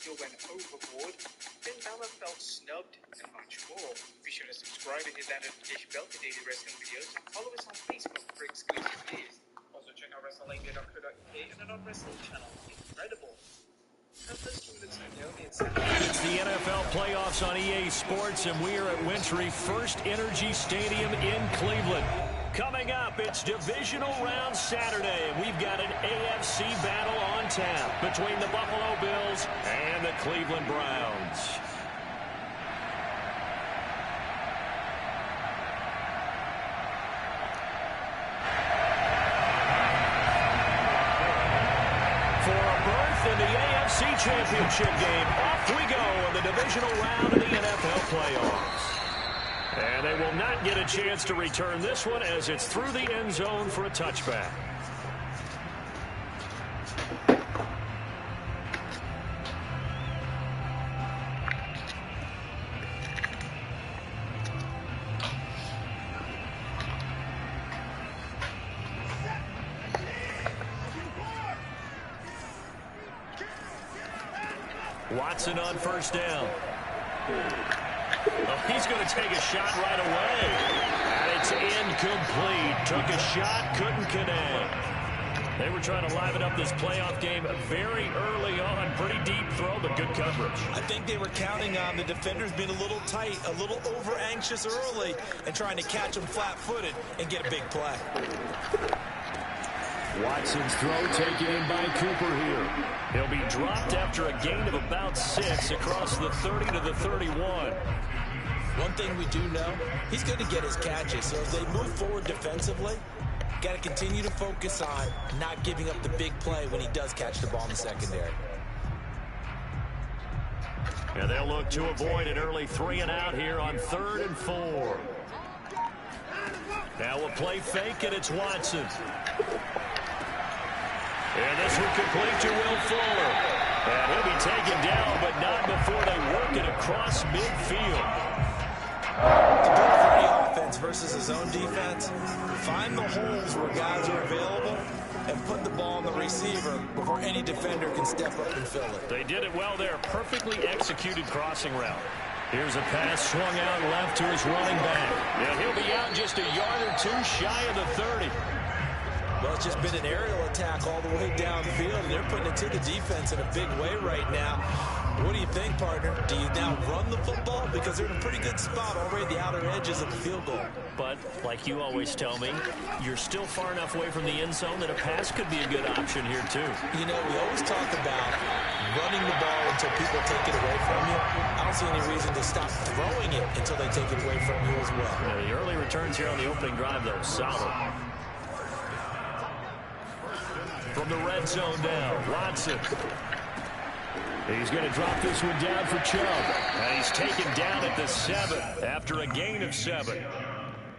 skill went overboard, then Balor felt snubbed, and much more. Be sure to subscribe and hit that notification bell for daily wrestling videos, and follow us on Facebook for exclusive news. Also check out WrestleLanglia.co.uk and our wrestling channel, Incredible. It's the NFL playoffs on EA Sports, and we are at Wintry First Energy Stadium in Cleveland. Coming up, it's Divisional Round Saturday, and we've got an AFC battle on tap between the Buffalo Bills and the Cleveland Browns. In the AFC Championship game, off we go in the divisional round of the NFL playoffs. And they will not get a chance to return this one as it's through the end zone for a touchback. Watson on first down. Oh, he's going to take a shot right away. And it's incomplete. Took a shot, couldn't connect. They were trying to liven up this playoff game very early on. Pretty deep throw, but good coverage. I think they were counting on the defenders being a little tight, a little over-anxious early, and trying to catch them flat-footed and get a big play. Watson's throw taken in by Cooper here. He'll be dropped after a gain of about 6 across the 30 to the 31. One thing we do know, he's going to get his catches. So as they move forward defensively, got to continue to focus on not giving up the big play when he does catch the ball in the secondary. And they'll look to avoid an early 3-and-out here on 3rd and 4. Now a play fake, and it's Watson. And this will complete to Will Fuller. And he'll be taken down, but not before they work it across midfield. To do it for any offense versus his own defense, find the holes where guys are available and put the ball on the receiver before any defender can step up and fill it. They did it well there. Perfectly executed crossing route. Here's a pass swung out left to his running back. And he'll be out just a yard or two shy of the 30. Well, it's just been an aerial attack all the way downfield, and they're putting it to the defense in a big way right now. What do you think, partner? Do you now run the football? Because they're in a pretty good spot already at the outer edges of the field goal. But, like you always tell me, you're still far enough away from the end zone that a pass could be a good option here, too. You know, we always talk about running the ball until people take it away from you. I don't see any reason to stop throwing it until they take it away from you as well. Yeah, the early returns here on the opening drive, though, solid. From the red zone now, Watson. He's going to drop this one down for Chubb. And he's taken down at the 7 after a gain of 7.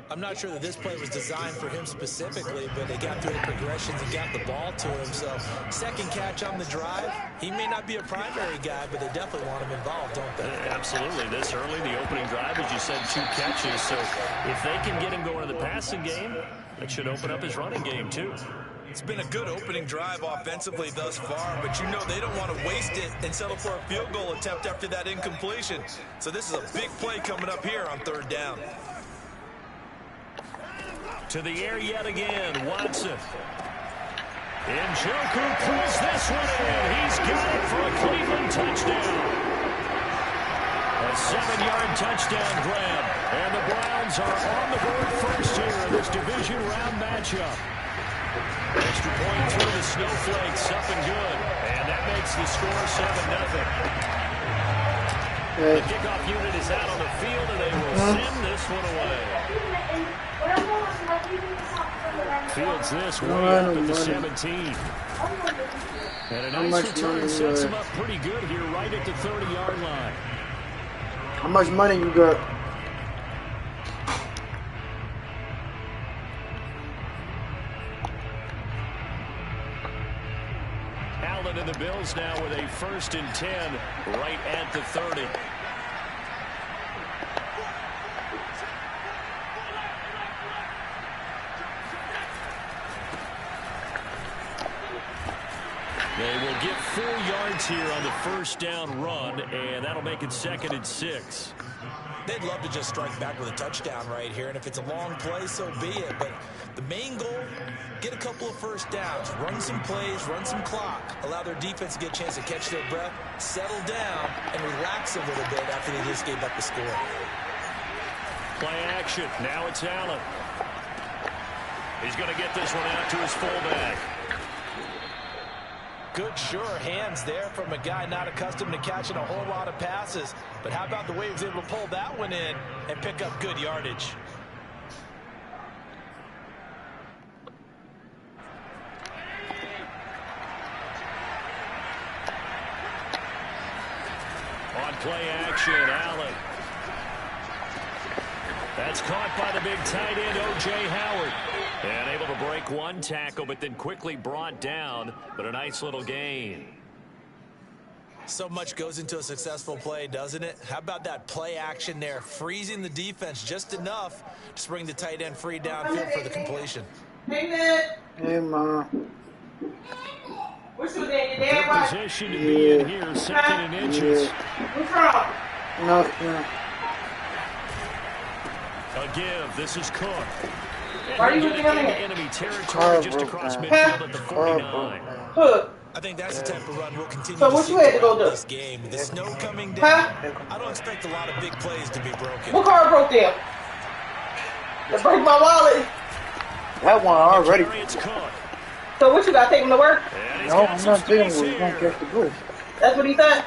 I'm not sure that this play was designed for him specifically, but they got through the progressions and got the ball to him. So, second catch on the drive. He may not be a primary guy, but they definitely want him involved, don't they? Absolutely. This early, the opening drive, as you said, 2 catches. So, if they can get him going in the passing game, that should open up his running game, too. It's been a good opening drive offensively thus far, but you know they don't want to waste it and settle for a field goal attempt after that incompletion. So this is a big play coming up here on 3rd down. To the air yet again, Watson. And Njoku pulls this one in. He's got it for a Cleveland touchdown. A 7-yard touchdown grab. And the Browns are on the board first here in this division round matchup. Extra point through the Snowflakes, up and good. And that makes the score 7-0. The kickoff unit is out on the field, and they will send this one away. Fields this way up at the 17. And a nice return sets him up pretty good here right at the 30-yard line. How much money you got? Allen and the Bills now with a 1st and 10 right at the 30. They will give 4 yards here on the first down run, and that'll make it 2nd and 6. They'd love to just strike back with a touchdown right here, and if it's a long play, so be it. But the main goal, get a couple of first downs, run some plays, run some clock, allow their defense to get a chance to catch their breath, settle down, and relax a little bit after they just gave up the score. Play action. Now it's Allen. He's going to get this one out to his fullback. Good, sure hands there from a guy not accustomed to catching a whole lot of passes. But how about the way he was able to pull that one in and pick up good yardage? On play action, Allen. That's caught by the big tight end, O.J. Howard. And able to break one tackle, but then quickly brought down. But a nice little gain. So much goes into a successful play, doesn't it? How about that play action there, freezing the defense just enough to bring the tight end free downfield for the completion. Hey, man. Hey, Ma. What's your dad? Your Good dad right? position to be in here, 2nd and inches. What's wrong? Nothing. A give. This is Cook. Why are you And looking at me? enemy territory just across midfield at the 49. Hook. I think that's the type of run we'll continue So to what see you had to go throughout do? this game. The snow coming down, I don't expect a lot of big plays to be broken. What car broke down? They broke my wallet. That one already. It's Cook. So what you got? Take him to work? And he's No, got I'm some not dealing space with it. He's gonna here. catch the boost. That's what he said.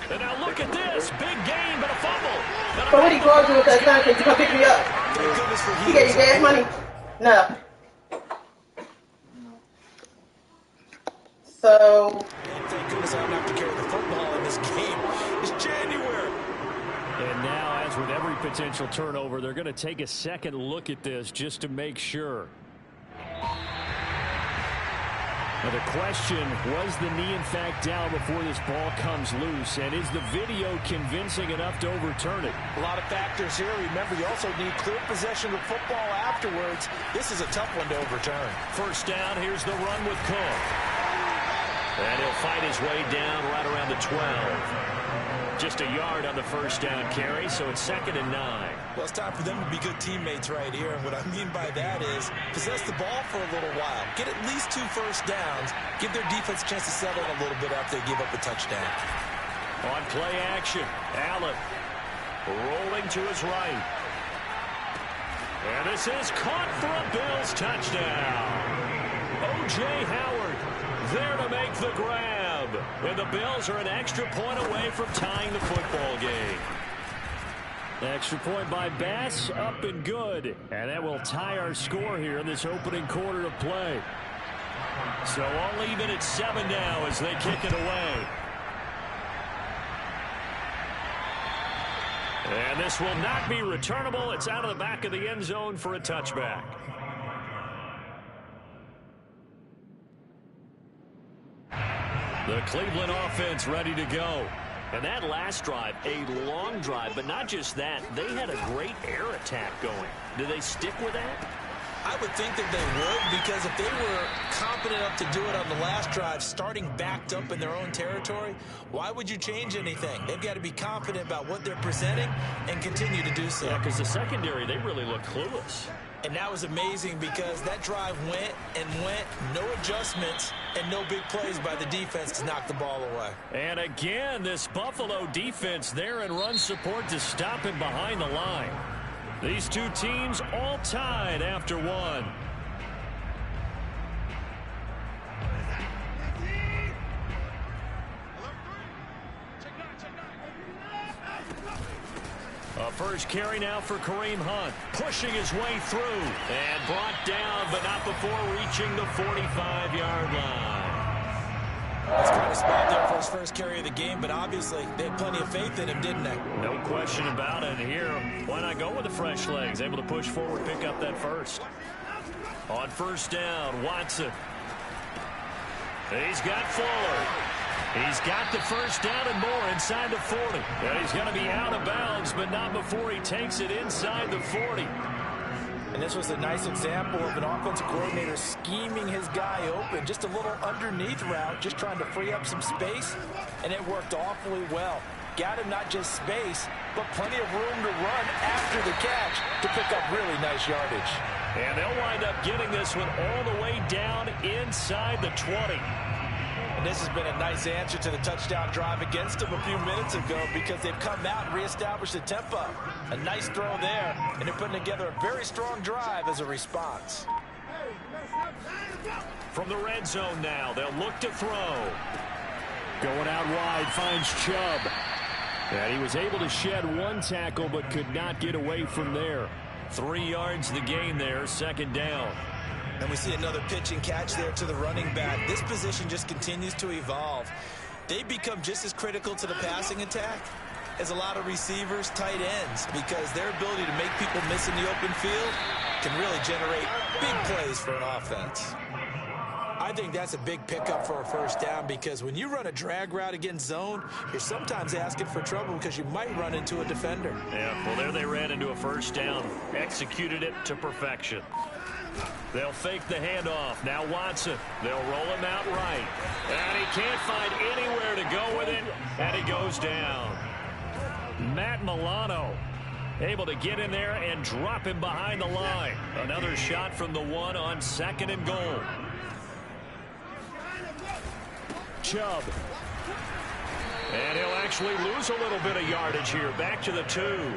And now look at this. Big gain, but a fumble. And So what he called you with that time? Can you come pick me up? Thank goodness for He gave you gas money? No. So Thank goodness I don't have to carry the football in this game. It's January. And now, as with every potential turnover, they're going to take a second look at this just to make sure. Now the question, was the knee in fact down before this ball comes loose? And is the video convincing enough to overturn it? A lot of factors here. Remember, you also need clear possession of football afterwards. This is a tough one to overturn. First down, here's the run with Cook. And he'll fight his way down right around the 12. Just a yard on the first down carry, so it's 2nd and 9. Well, it's time for them to be good teammates right here. And what I mean by that is possess the ball for a little while. Get at least 2 first downs. Give their defense a chance to settle in a little bit after they give up a touchdown. On play action, Allen rolling to his right. And this is caught for a Bills touchdown. O.J. Howard there to make the grab. And the Bills are an extra point away from tying the football game. Extra point by Bass, up and good. And that will tie our score here in this opening quarter of play. So all even at 7 now as they kick it away. And this will not be returnable. It's out of the back of the end zone for a touchback. The Cleveland offense ready to go. And that last drive, a long drive, but not just that. They had a great air attack going. Do they stick with that? I would think that they would, because if they were confident enough to do it on the last drive, starting backed up in their own territory, why would you change anything? They've got to be confident about what they're presenting and continue to do so. Yeah, because the secondary, they really look clueless. And that was amazing because that drive went and went, no adjustments, and no big plays by the defense to knock the ball away. And again, this Buffalo defense there in run support to stop him behind the line. These two teams all tied after one. A first carry now for Kareem Hunt, pushing his way through and brought down, but not before reaching the 45-yard line. That's quite a spot there for his first carry of the game, but obviously they had plenty of faith in him, didn't they? No question about it. Here, why not go with the fresh legs? Able to push forward, pick up that first. On first down, Watson. He's got Fuller. He's got the first down and more inside the 40. And he's going to be out of bounds, but not before he takes it inside the 40. And this was a nice example of an offensive coordinator scheming his guy open. Just a little underneath route, just trying to free up some space, and it worked awfully well. Got him not just space, but plenty of room to run after the catch to pick up really nice yardage. And they'll wind up getting this one all the way down inside the 20. And this has been a nice answer to the touchdown drive against them a few minutes ago because they've come out and reestablished the tempo. A nice throw there, and they're putting together a very strong drive as a response. From the red zone now, they'll look to throw. Going out wide, finds Chubb. And he was able to shed one tackle but could not get away from there. 3 yards the gain there, second down. And we see another pitch and catch there to the running back. This position just continues to evolve. They become just as critical to the passing attack as a lot of receivers, tight ends, because their ability to make people miss in the open field can really generate big plays for an offense. I think that's a big pickup for a first down because when you run a drag route against zone, you're sometimes asking for trouble because you might run into a defender. Yeah, well, there they ran into a first down. Executed it to perfection. They'll fake the handoff. Now Watson. They'll roll him out right. And he can't find anywhere to go with it. And he goes down. Matt Milano able to get in there and drop him behind the line. Another shot from the one on 2nd and goal. Chubb. And he'll actually lose a little bit of yardage here. Back to the 2.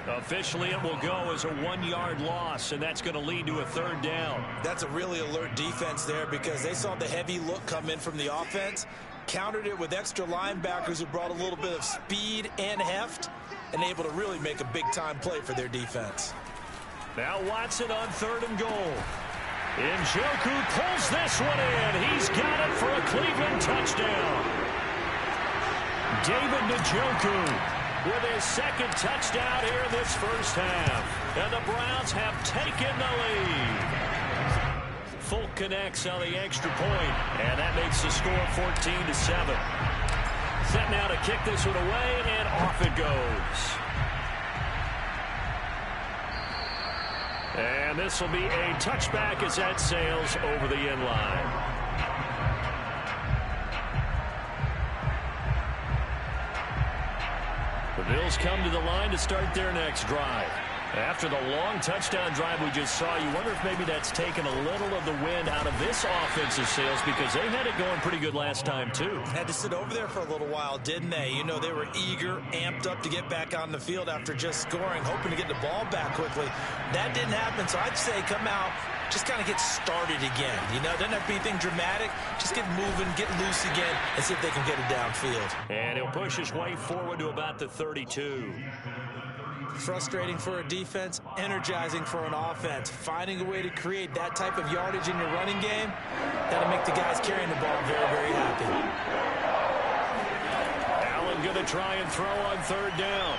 Officially, it will go as a 1-yard loss, and that's going to lead to a third down. That's a really alert defense there because they saw the heavy look come in from the offense, countered it with extra linebackers who brought a little bit of speed and heft, and able to really make a big-time play for their defense. Now Watson on 3rd and goal. Njoku pulls this one in. He's got it for a Cleveland touchdown. David Njoku with his 2nd touchdown here in this first half. And the Browns have taken the lead. Folk connects on the extra point, and that makes the score 14-7. Set now to kick this one away, and off it goes. And this will be a touchback as that sails over the end line. The Bills come to the line to start their next drive. After the long touchdown drive we just saw, you wonder if maybe that's taken a little of the wind out of this offensive sails because they had it going pretty good last time, too. Had to sit over there for a little while, didn't they? You know, they were eager, amped up to get back on the field after just scoring, hoping to get the ball back quickly. That didn't happen, so I'd say come out, just kind of get started again. You know, doesn't have to be anything dramatic. Just get moving, get loose again, and see if they can get it downfield. And he'll push his way forward to about the 32. Frustrating for a defense, energizing for an offense. Finding a way to create that type of yardage in your running game, that'll make the guys carrying the ball very, very happy. Allen going to try and throw on 3rd down.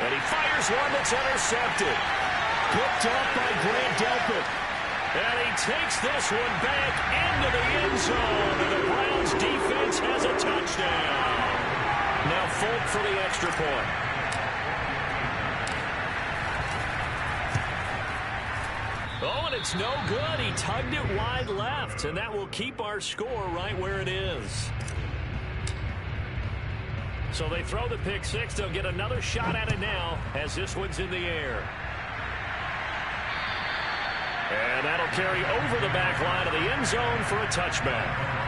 And he fires one that's intercepted. Picked up by Grant Delpit. And he takes this one back into the end zone. And the Browns defense has a touchdown. Now Folk for the extra point. Oh, and it's no good. He tugged it wide left, and that will keep our score right where it is. So they throw the pick 6. They'll get another shot at it now as this one's in the air. And that'll carry over the back line of the end zone for a touchback.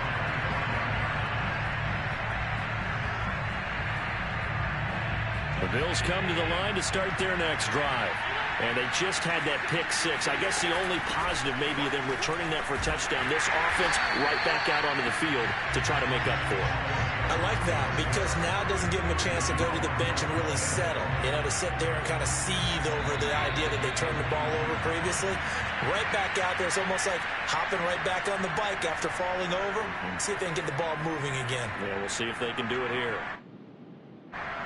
The Bills come to the line to start their next drive. And they just had that pick 6. I guess the only positive maybe of them returning that for a touchdown. This offense right back out onto the field to try to make up for it. I like that because now it doesn't give them a chance to go to the bench and really settle. You know, to sit there and kind of seethe over the idea that they turned the ball over previously. Right back out there. It's almost like hopping right back on the bike after falling over. See if they can get the ball moving again. Yeah, we'll see if they can do it here.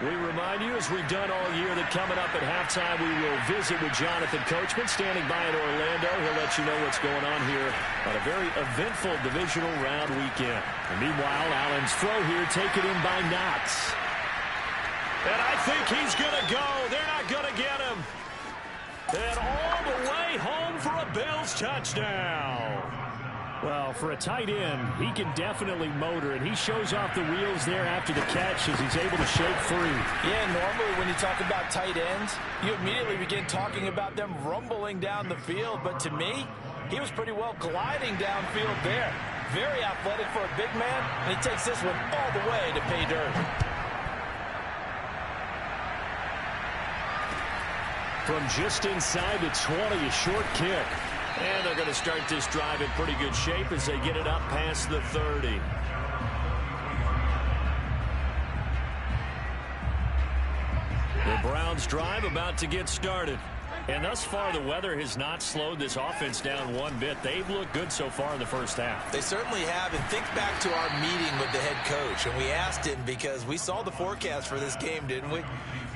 We remind you, as we've done all year, that coming up at halftime, we will visit with Jonathan Coachman, standing by in Orlando. He'll let you know what's going on here on a very eventful divisional round weekend. And meanwhile, Allen's throw here taken in by Knox. And I think he's going to go. They're not going to get him. And all the way home for a Bills touchdown. Well, for a tight end, he can definitely motor, and he shows off the wheels there after the catch as he's able to shake free. Yeah, normally when you talk about tight ends, you immediately begin talking about them rumbling down the field. But to me, he was pretty well gliding downfield there. Very athletic for a big man, and he takes this one all the way to pay dirt. From just inside the 20, a short kick. And they're going to start this drive in pretty good shape as they get it up past the 30. The Browns drive about to get started. And thus far, the weather has not slowed this offense down one bit. They've looked good so far in the first half. They certainly have. And think back to our meeting with the head coach. And we asked him because we saw the forecast for this game, didn't we?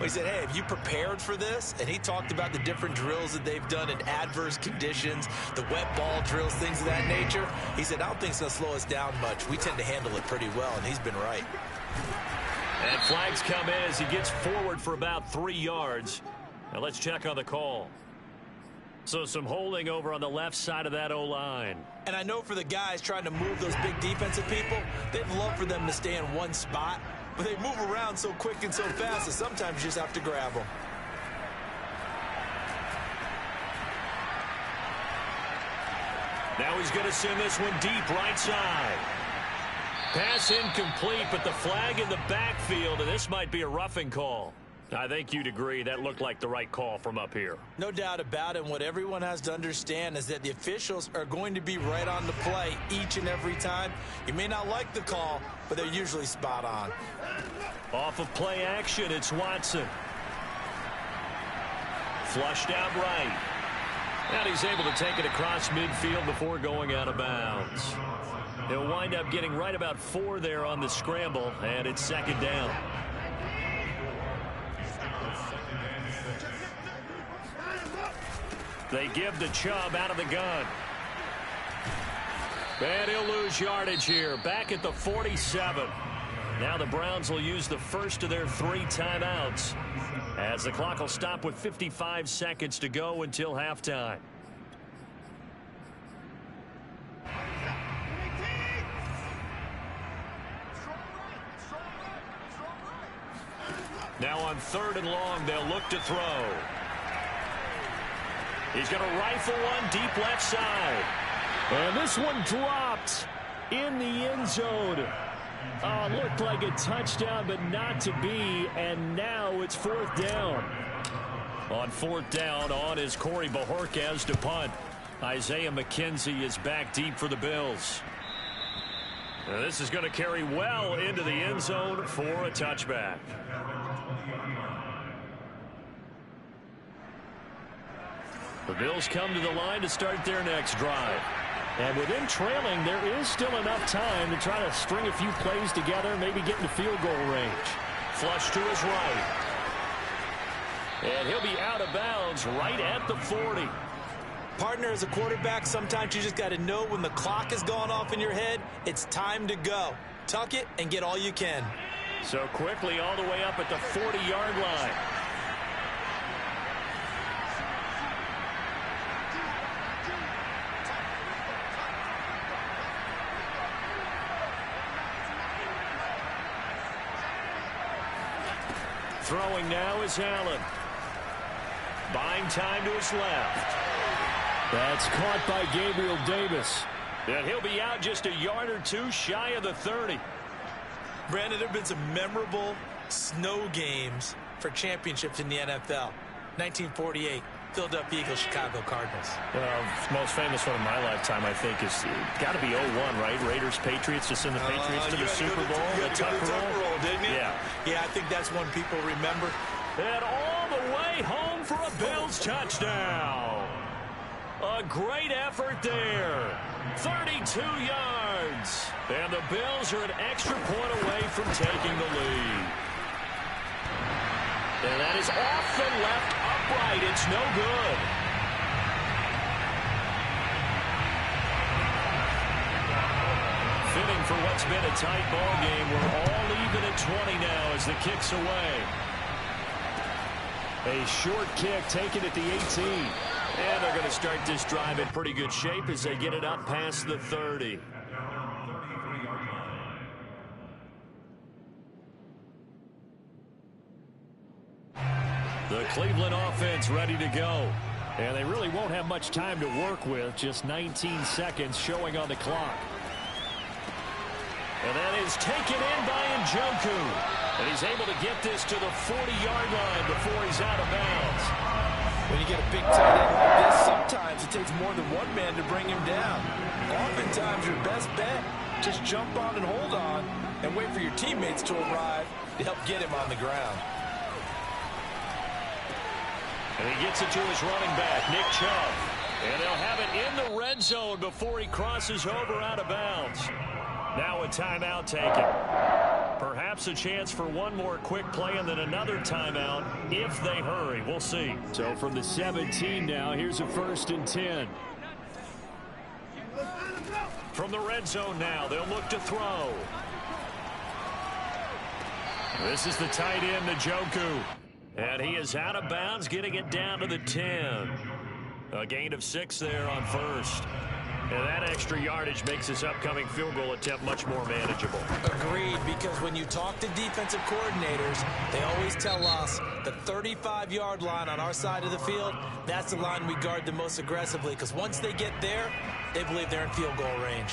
We said, hey, have you prepared for this? And he talked about the different drills that they've done in adverse conditions, the wet ball drills, things of that nature. He said, I don't think it's going to slow us down much. We tend to handle it pretty well, and he's been right. And flags come in as he gets forward for about 3 yards. Now let's check on the call. So some holding over on the left side of that O-line. And I know for the guys trying to move those big defensive people, they'd love for them to stay in one spot. But they move around so quick and so fast that sometimes you just have to grab them. Now he's going to send this one deep right side. Pass incomplete, but the flag in the backfield, and this might be a roughing call. I think you'd agree that looked like the right call from up here. No doubt about it. What everyone has to understand is that the officials are going to be right on the play each and every time. You may not like the call, but they're usually spot on. Off of play action, it's Watson. Flushed out right. And he's able to take it across midfield before going out of bounds. He'll wind up getting right about 4 there on the scramble, and it's second down. They give the Chubb out of the gun. And he'll lose yardage here. Back at the 47. Now the Browns will use the first of their 3 timeouts, as the clock will stop with 55 seconds to go until halftime. Now on 3rd and long, they'll look to throw. He's going to rifle one deep left side. And this one dropped in the end zone. Looked like a touchdown, but not to be. And now it's 4th down. On 4th down, on is Corey Bajorquez to punt. Isaiah McKenzie is back deep for the Bills. Now this is going to carry well into the end zone for a touchback. The Bills come to the line to start their next drive. And with him trailing, there is still enough time to try to string a few plays together, maybe get into field goal range. Flush to his right. And he'll be out of bounds right at the 40. Partner, as a quarterback, sometimes you just got to know when the clock has gone off in your head, it's time to go. Tuck it and get all you can. So quickly all the way up at the 40-yard line. Throwing now is Allen. Buying time to his left. That's caught by Gabriel Davis. And he'll be out just a yard or 2 shy of the 30. Brandon, there have been some memorable snow games for championships in the NFL. 1948, Philadelphia Eagles, Chicago Cardinals. Most famous one of my lifetime, I think, is got to be 01, right? Raiders, Patriots, to send the Patriots to the Super Bowl. The Tucker roll, didn't you? Yeah. Yeah, I think that's one people remember. And all the way home for a Bills touchdown. A great effort there. 32 yards. And the Bills are an extra point away from taking the lead. And that is off the left upright. It's no good. Fitting for what's been a tight ball game. We're all even at 20 now as the kick's away. A short kick taken at the 18. And they're going to start this drive in pretty good shape as they get it up past the 30. The Cleveland offense ready to go. And they really won't have much time to work with. Just 19 seconds showing on the clock. And that is taken in by Njoku. And he's able to get this to the 40-yard line before he's out of bounds. When you get a big tight end like this, sometimes it takes more than one man to bring him down. Oftentimes, your best bet, just jump on and hold on and wait for your teammates to arrive to help get him on the ground. And he gets it to his running back, Nick Chubb. And they'll have it in the red zone before he crosses over out of bounds. Now a timeout taken. Perhaps a chance for one more quick play and then another timeout if they hurry. We'll see. So from the 17 now, here's a 1st and 10. From the red zone now, they'll look to throw. This is the tight end, Njoku. And he is out of bounds, getting it down to the 10. A gain of 6 there on 1st. And that extra yardage makes this upcoming field goal attempt much more manageable. Agreed, because when you talk to defensive coordinators, they always tell us the 35-yard line on our side of the field, that's the line we guard the most aggressively, because once they get there, they believe they're in field goal range.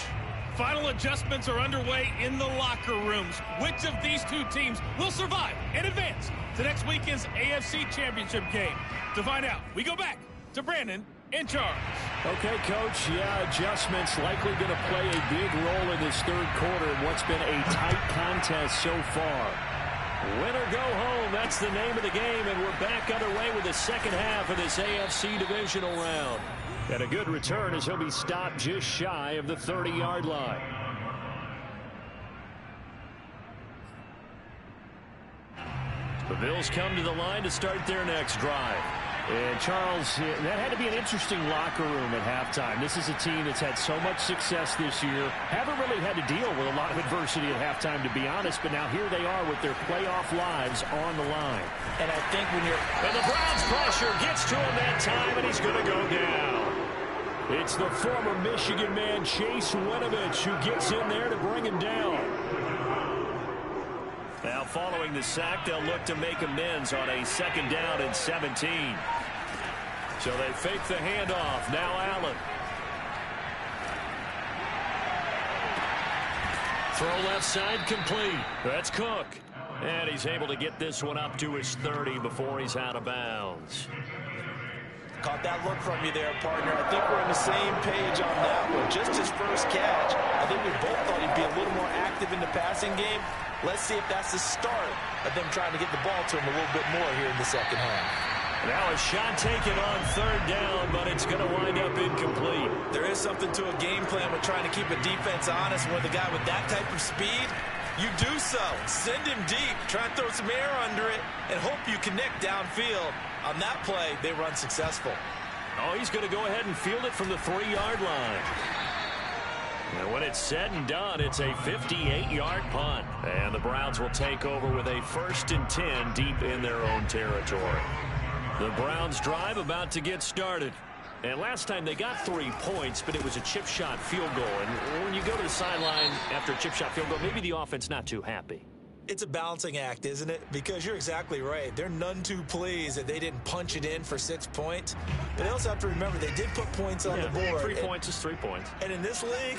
Final adjustments are underway in the locker rooms. Which of these two teams will survive and advance to next weekend's AFC Championship game? To find out, we go back to Brandon in charge. Okay, Coach, yeah, adjustments likely going to play a big role in this third quarter in what's been a tight contest so far. Win or go home, that's the name of the game, and we're back underway with the second half of this AFC divisional round. And a good return as he'll be stopped just shy of the 30-yard line. The Bills come to the line to start their next drive. And, Charles, that had to be an interesting locker room at halftime. This is a team that's had so much success this year. Haven't really had to deal with a lot of adversity at halftime, to be honest. But now here they are with their playoff lives on the line. And I think when you're... And the Browns pressure gets to him that time, and he's going to go down. It's the former Michigan man, Chase Winovich, who gets in there to bring him down. Now following the sack, they'll look to make amends on a 2nd down and 17. So they fake the handoff. Now Allen. Throw left side complete. That's Cook. And he's able to get this one up to his 30 before he's out of bounds. Caught that look from you there, partner. I think we're on the same page on that one. Just his first catch. I think we both thought he'd be a little more active in the passing game. Let's see if that's the start of them trying to get the ball to him a little bit more here in the second half. Now a shot taken on 3rd down, but it's going to wind up incomplete. There is something to a game plan with trying to keep a defense honest. With a guy with that type of speed, you do so. Send him deep, try and throw some air under it, and hope you connect downfield. On that play, they were unsuccessful. Oh, he's going to go ahead and field it from the 3-yard line. And when it's said and done, it's a 58-yard punt. And the Browns will take over with a 1st and 10 deep in their own territory. The Browns drive about to get started. And last time they got 3 points, but it was a chip shot field goal. And when you go to the sideline after a chip shot field goal, maybe the offense not too happy. It's a balancing act, isn't it? Because you're exactly right. They're none too pleased that they didn't punch it in for 6 points. But they also have to remember they did put points on the board. 3 points is 3 points. And in this league,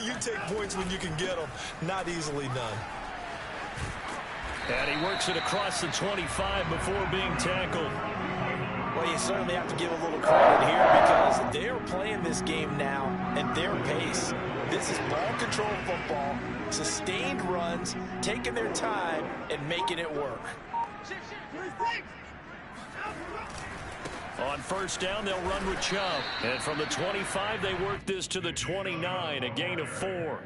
you take points when you can get them. Not easily done. And he works it across the 25 before being tackled. Well, you certainly have to give a little credit here because they are playing this game now at their pace. This is ball control football, sustained runs, taking their time, and making it work. On 1st down, they'll run with Chubb. And from the 25, they work this to the 29, a gain of 4.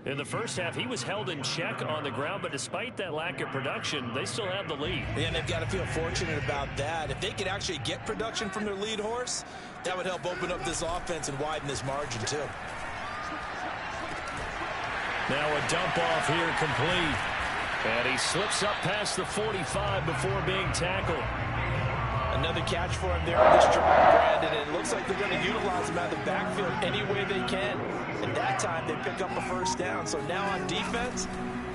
In the first half, he was held in check on the ground, but despite that lack of production, they still have the lead. And they've got to feel fortunate about that. If they could actually get production from their lead horse, that would help open up this offense and widen this margin, too. Now a dump off here complete. And he slips up past the 45 before being tackled. Another catch for him there on this drive, Brandon. And it looks like they're going to utilize him out of the backfield any way they can. At that time, they pick up a first down. So now on defense,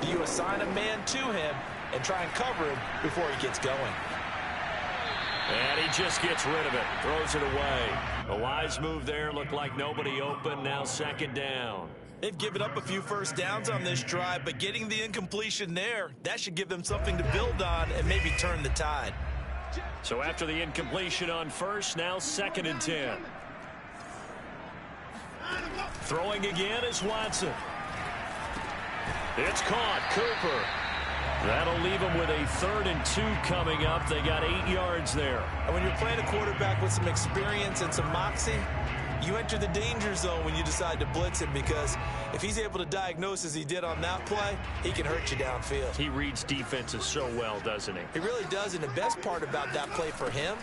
you assign a man to him and try and cover him before he gets going. And he just gets rid of it, throws it away. A wise move there, looked like nobody open, now second down. They've given up a few first downs on this drive, but getting the incompletion there, that should give them something to build on and maybe turn the tide. So after the incompletion on first, now 2nd and 10. Throwing again is Watson. It's caught. Cooper. That'll leave them with a 3rd and 2 coming up. They got 8 yards there. And when you're playing a quarterback with some experience and some moxie, you enter the danger zone when you decide to blitz him, because if he's able to diagnose as he did on that play, he can hurt you downfield. He reads defenses so well, doesn't he? He really does, and the best part about that play for him,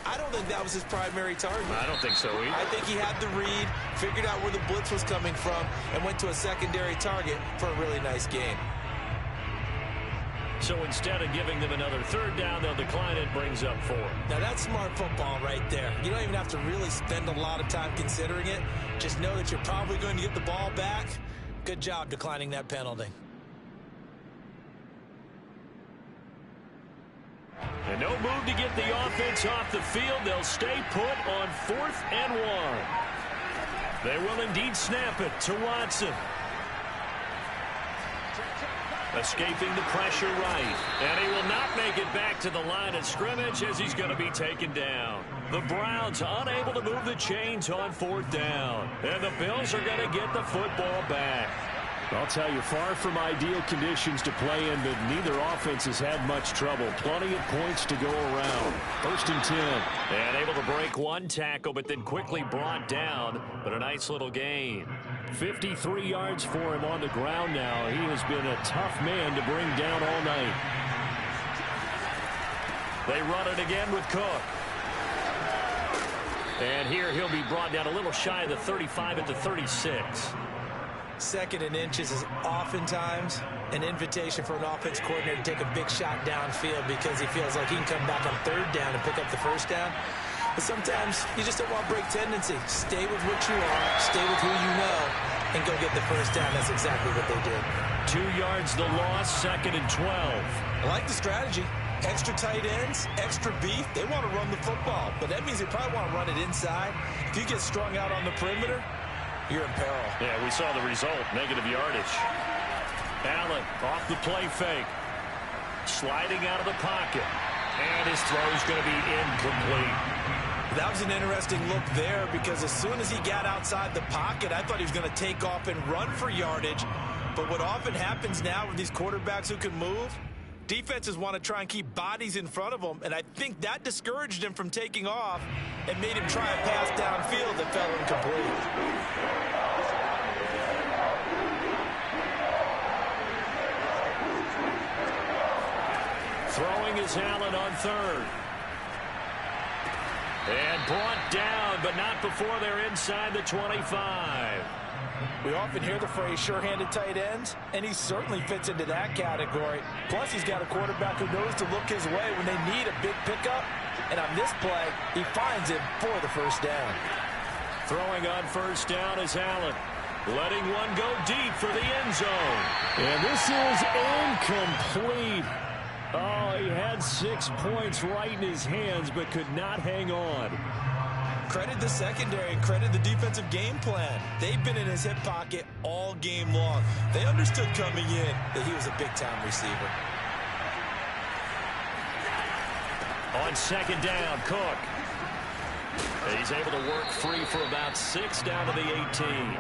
I don't think that was his primary target. I don't think so either. I think he had the read, figured out where the blitz was coming from, and went to a secondary target for a really nice gain. So instead of giving them another 3rd down, they'll decline it, brings up 4. Now that's smart football right there. You don't even have to really spend a lot of time considering it. Just know that you're probably going to get the ball back. Good job declining that penalty. And no move to get the offense off the field. They'll stay put on 4th and 1. They will indeed snap it to Watson. Escaping the pressure right. And he will not make it back to the line of scrimmage as he's going to be taken down. The Browns unable to move the chains on 4th down. And the Bills are going to get the football back. I'll tell you, far from ideal conditions to play in, but neither offense has had much trouble. Plenty of points to go around. 1st and 10. And able to break one tackle, but then quickly brought down. But a nice little gain. 53 yards for him on the ground now. He has been a tough man to bring down all night. They run it again with Cook. And here he'll be brought down a little shy of the 35 at the 36. 2nd and inches is oftentimes an invitation for an offense coordinator to take a big shot downfield because he feels like he can come back on 3rd down and pick up the first down. But sometimes you just don't want break tendency. Stay with what you are, stay with who you know, and go get the first down. That's exactly what they did. 2 yards the loss, 2nd and 12. I like the strategy. Extra tight ends, extra beef. They want to run the football, but that means they probably want to run it inside. If you get strung out on the perimeter, you're in peril. Yeah, we saw the result, negative yardage. Allen off the play fake. Sliding out of the pocket. And his throw is going to be incomplete. That was an interesting look there because as soon as he got outside the pocket, I thought he was going to take off and run for yardage. But what often happens now with these quarterbacks who can move, defenses want to try and keep bodies in front of them, and I think that discouraged him from taking off and made him try a pass downfield that fell incomplete. Throwing is Allen on 3rd. And brought down, but not before they're inside the 25. We often hear the phrase sure-handed tight ends, and he certainly fits into that category. Plus, he's got a quarterback who knows to look his way when they need a big pickup. And on this play, he finds him for the first down. Throwing on 1st down is Allen. Letting one go deep for the end zone. And this is incomplete. Oh, he had 6 points right in his hands, but could not hang on. Credit the secondary and credit the defensive game plan. They've been in his hip pocket all game long. They understood coming in that he was a big-time receiver. On 2nd down, Cook. He's able to work free for about 6 down to the 18.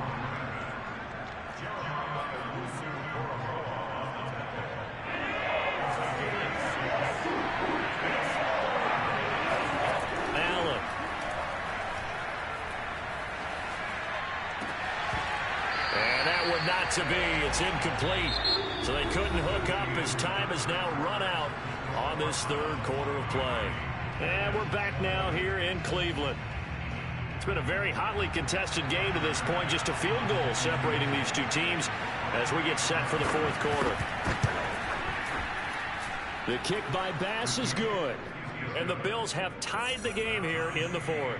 Not to be. It's incomplete. So they couldn't hook up as time has now run out on this 3rd quarter of play. And we're back now here in Cleveland. It's been a very hotly contested game to this point. Just a field goal separating these two teams as we get set for the 4th quarter. The kick by Bass is good. And the Bills have tied the game here in the fourth.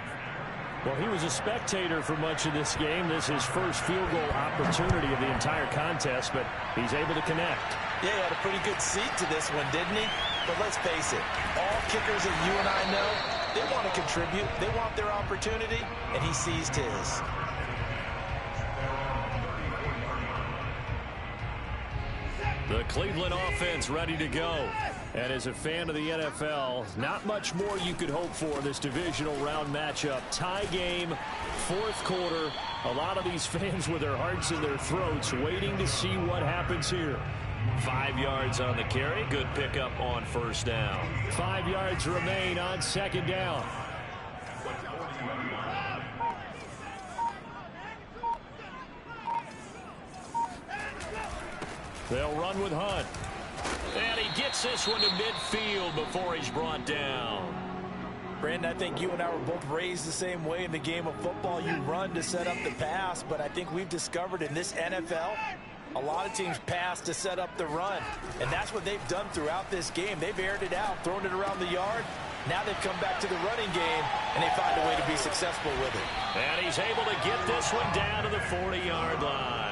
Well, he was a spectator for much of this game. This is his first field goal opportunity of the entire contest, but he's able to connect. Yeah, he had a pretty good seat to this one, didn't he? But let's face it, all kickers that you and I know, they want to contribute. They want their opportunity, and he seized his. The Cleveland offense ready to go. And as a fan of the NFL, not much more you could hope for this divisional round matchup. Tie game, fourth quarter. A lot of these fans with their hearts in their throats waiting to see what happens here. 5 yards on the carry. Good pickup on first down. 5 yards remain on second down. They'll run with Hunt. And he gets this one to midfield before he's brought down. Brandon, I think you and I were both raised the same way in the game of football. You run to set up the pass, but I think we've discovered in this NFL, a lot of teams pass to set up the run. And that's what they've done throughout this game. They've aired it out, thrown it around the yard. Now they've come back to the running game, and they find a way to be successful with it. And he's able to get this one down to the 40-yard line.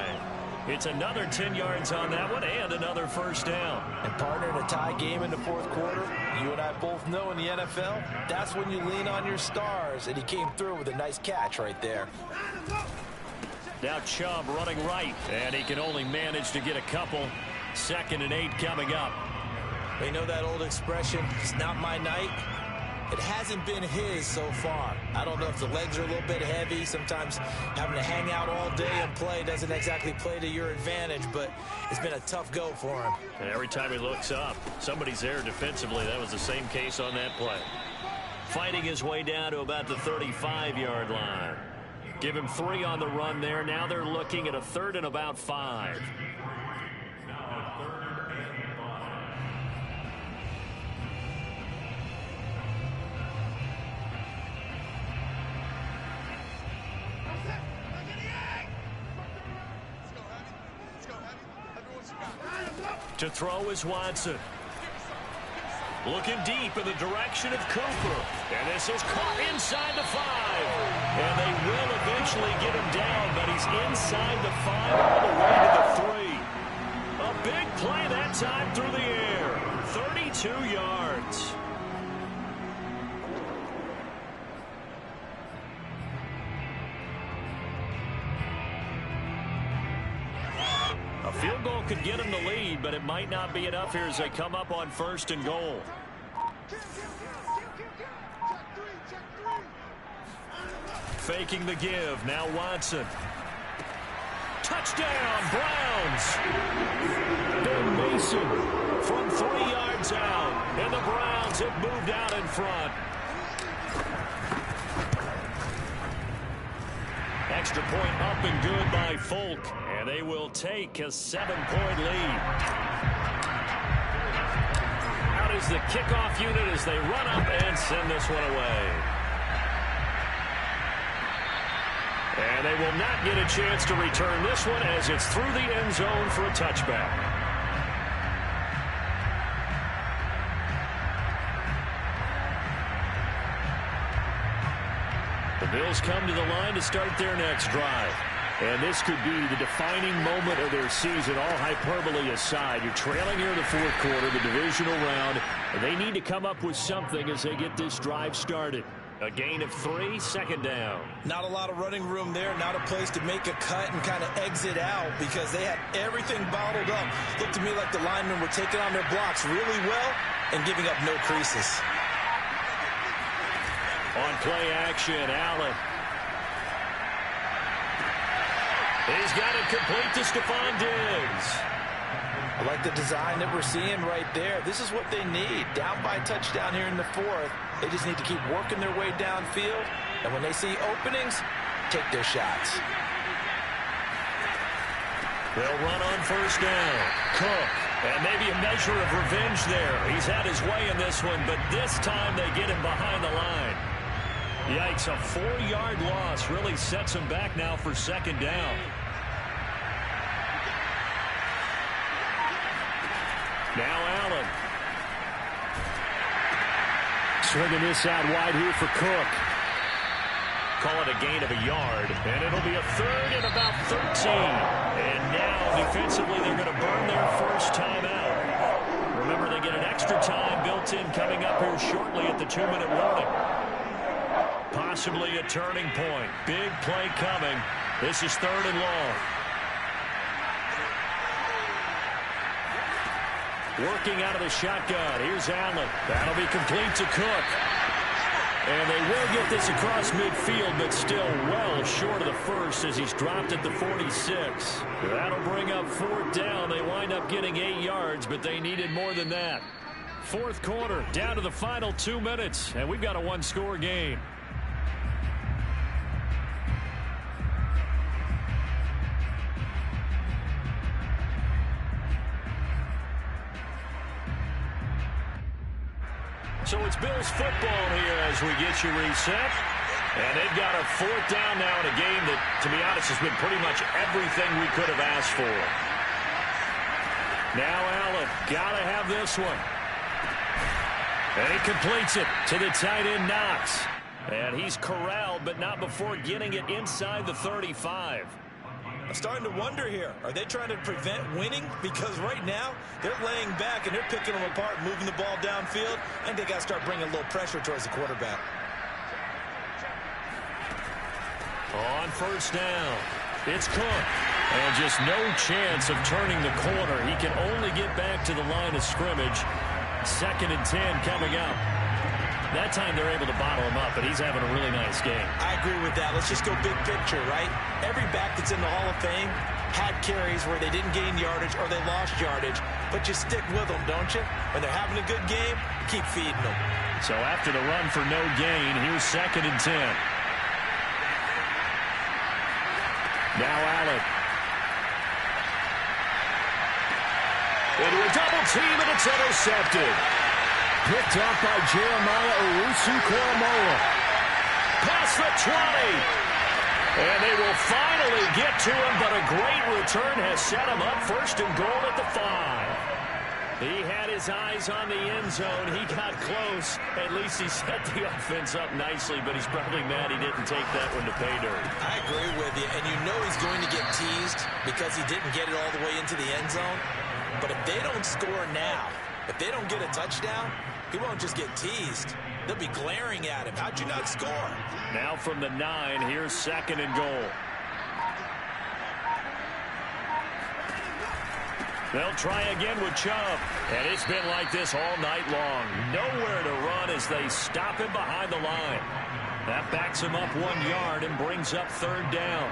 It's another 10 yards on that one and another first down. And partner, in a tie game in the fourth quarter, you and I both know in the NFL, that's when you lean on your stars. And he came through with a nice catch right there. Now Chubb running right, and he can only manage to get a couple. 2nd and 8 coming up. You know that old expression, it's not my night? It hasn't been his so far. I don't know if the legs are a little bit heavy. Sometimes having to hang out all day and play doesn't exactly play to your advantage, but it's been a tough go for him. And every time he looks up, somebody's there defensively. That was the same case on that play. Fighting his way down to about the 35-yard line. Give him 3 on the run there. Now they're looking at a 3rd and about 5. To throw is Watson. Looking deep in the direction of Cooper. And this is caught inside the 5. And they will eventually get him down, but he's inside the 5 all the way to the 3. A big play that time through the air. 32 yards. A field goal could get them the lead, but it might not be enough here as they come up on 1st and goal. Faking the give. Now Watson. Touchdown, Browns. Ben Mason from 3 yards out. And the Browns have moved out in front. Extra point up and good by Folk. And they will take a 7-point lead. Out is the kickoff unit as they run up and send this one away. And they will not get a chance to return this one as it's through the end zone for a touchback. The Bills come to the line to start their next drive. And this could be the defining moment of their season, all hyperbole aside. You're trailing here in the fourth quarter, the divisional round, and they need to come up with something as they get this drive started. A gain of 3, 2nd down. Not a lot of running room there, not a place to make a cut and kind of exit out because they had everything bottled up. Looked to me like the linemen were taking on their blocks really well and giving up no creases. On play action, Allen. He's got it complete to Stephon Diggs. I like the design that we're seeing right there. This is what they need. Down by a touchdown here in the 4th. They just need to keep working their way downfield. And when they see openings, take their shots. They'll run on 1st down. Cook. And maybe a measure of revenge there. He's had his way in this one, but this time they get him behind the line. Yikes, a 4-yard loss really sets him back now for 2nd down. Now Allen. Swinging this out wide here for Cook. Call it a gain of a yard, and it'll be a third and about 13. And now, defensively, they're going to burn their first timeout. Remember, they get an extra time built in coming up here shortly at the 2-minute warning. Possibly a turning point. Big play coming. This is 3rd and long. Working out of the shotgun. Here's Allen. That'll be complete to Cook. And they will get this across midfield, but still well short of the first as he's dropped at the 46. That'll bring up 4th down. They wind up getting 8 yards, but they needed more than that. 4th quarter, down to the final 2 minutes, and we've got a 1-score game. So it's Bills football here as we get you reset. And they've got a 4th down now in a game that, to be honest, has been pretty much everything we could have asked for. Now Allen, got to have this one. And he completes it to the tight end Knox. And he's corralled, but not before getting it inside the 35. I'm starting to wonder here. Are they trying to prevent winning? Because right now, they're laying back and they're picking them apart, moving the ball downfield. I think they got to start bringing a little pressure towards the quarterback. On 1st down, it's Cook. And just no chance of turning the corner. He can only get back to the line of scrimmage. 2nd and 10 coming up. That time they're able to bottle him up, but he's having a really nice game. I agree with that. Let's just go big picture, right? Every back that's in the Hall of Fame had carries where they didn't gain yardage or they lost yardage, but you stick with them, don't you? When they're having a good game, keep feeding them. So after the run for no gain, here's 2nd and 10. Now Allen. Into a double team, and it's intercepted. Picked up by Jeremiah Owusu-Koramoah. Past the 20. And they will finally get to him, but a great return has set him up 1st and goal at the 5. He had his eyes on the end zone. He got close. At least he set the offense up nicely, but he's probably mad he didn't take that one to pay dirt. I agree with you, and you know he's going to get teased because he didn't get it all the way into the end zone. But if they don't score now, if they don't get a touchdown, he won't just get teased. They'll be glaring at him. How'd you not score? Now from the 9, here's 2nd and goal. They'll try again with Chubb. And it's been like this all night long. Nowhere to run as they stop him behind the line. That backs him up 1 yard and brings up 3rd down.